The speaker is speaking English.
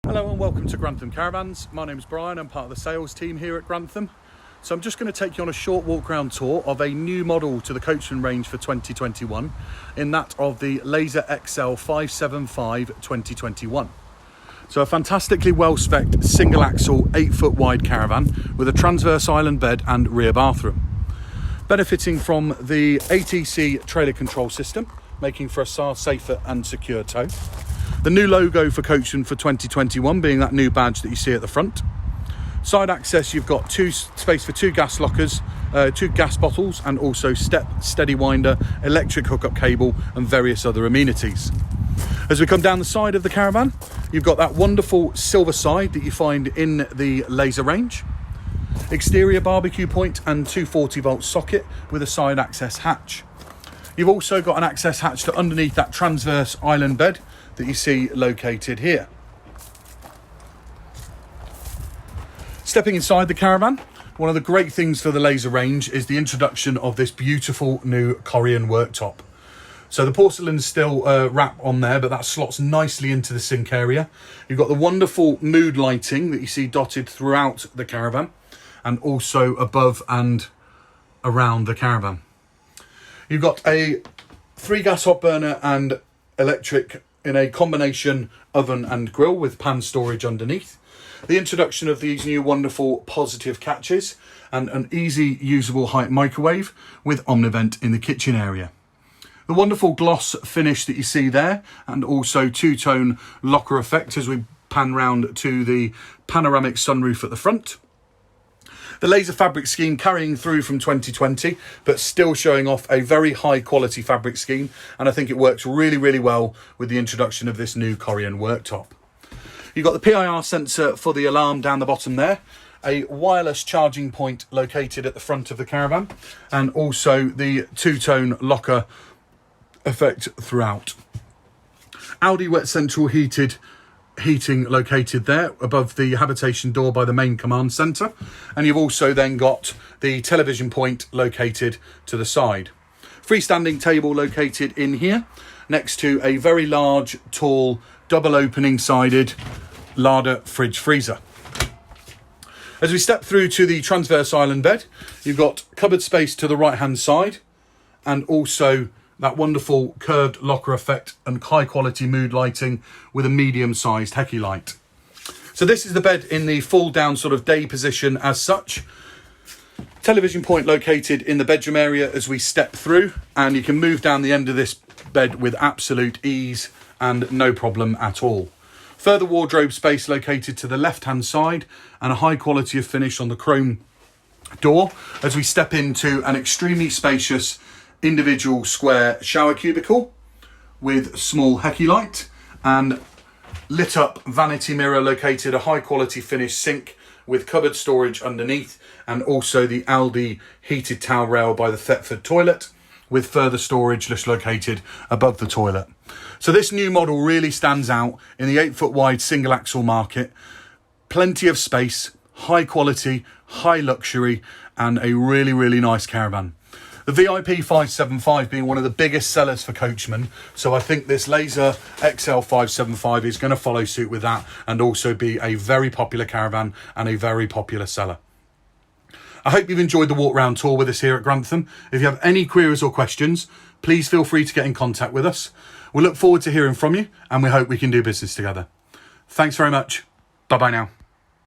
Hello and welcome to Grantham Caravans. My name's Brian, I'm part of the sales team here at Grantham. So I'm just going to take you on a short walk around tour of a new model to the Coachman range for 2021, in that of the Laser XCEL 575 2021. So a fantastically well-spec'd single axle 8-foot wide caravan with a transverse island bed and rear bathroom. Benefiting from the ATC trailer control system, making for a far safer and secure tow. The new logo for Coachman for 2021 being that new badge that you see at the front. Side access, you've got space for two gas lockers, 2 gas bottles, and also step steady winder, electric hookup cable, and various other amenities. As we come down the side of the caravan, you've got that wonderful silver side that you find in the Laser range. Exterior barbecue point and 240-volt socket with a side access hatch. You've also got an access hatch to underneath that transverse island bed that you see located here. Stepping inside the caravan, one of the great things for the Laser range is the introduction of this beautiful new Korean worktop. So the porcelain still wrap on there, but that slots nicely into the sink area. You've got the wonderful mood lighting that you see dotted throughout the caravan and also above and around the caravan. You've got a 3 gas hot burner and electric in a combination oven and grill with pan storage underneath. The introduction of these new wonderful positive catches and an easy usable height microwave with Omnivent in the kitchen area. The wonderful gloss finish that you see there, and also two-tone locker effect as we pan round to the panoramic sunroof at the front. The Laser fabric scheme carrying through from 2020, but still showing off a very high quality fabric scheme. And I think it works really, really well with the introduction of this new Korean worktop. You've got the PIR sensor for the alarm down the bottom there, a wireless charging point located at the front of the caravan, and also the two-tone locker effect throughout. Audi wet central heating located there above the habitation door by the main command centre, and you've also then got the television point located to the side. Freestanding table located in here next to a very large, tall, double opening sided larder fridge freezer. As we step through to the transverse island bed, you've got cupboard space to the right hand side, and also that wonderful curved locker effect and high quality mood lighting with a medium sized Hecky light. So this is the bed in the full down sort of day position as such. Television point located in the bedroom area as we step through, and you can move down the end of this bed with absolute ease and no problem at all. Further wardrobe space located to the left hand side, and a high quality of finish on the chrome door as we step into an extremely spacious individual square shower cubicle with small Hecky light and lit up vanity mirror located, a high quality finish sink with cupboard storage underneath, and also the Aldi heated towel rail by the Thetford toilet with further storage just located above the toilet. So this new model really stands out in the 8-foot wide single axle market. Plenty of space, high quality, high luxury, and a really, really nice caravan. The VIP 575 being one of the biggest sellers for Coachman, so I think this Laser XCEL 575 is going to follow suit with that and also be a very popular caravan and a very popular seller. I hope you've enjoyed the walk round tour with us here at Grantham. If you have any queries or questions, please feel free to get in contact with us. We look forward to hearing from you, and we hope we can do business together. Thanks very much. Bye-bye now.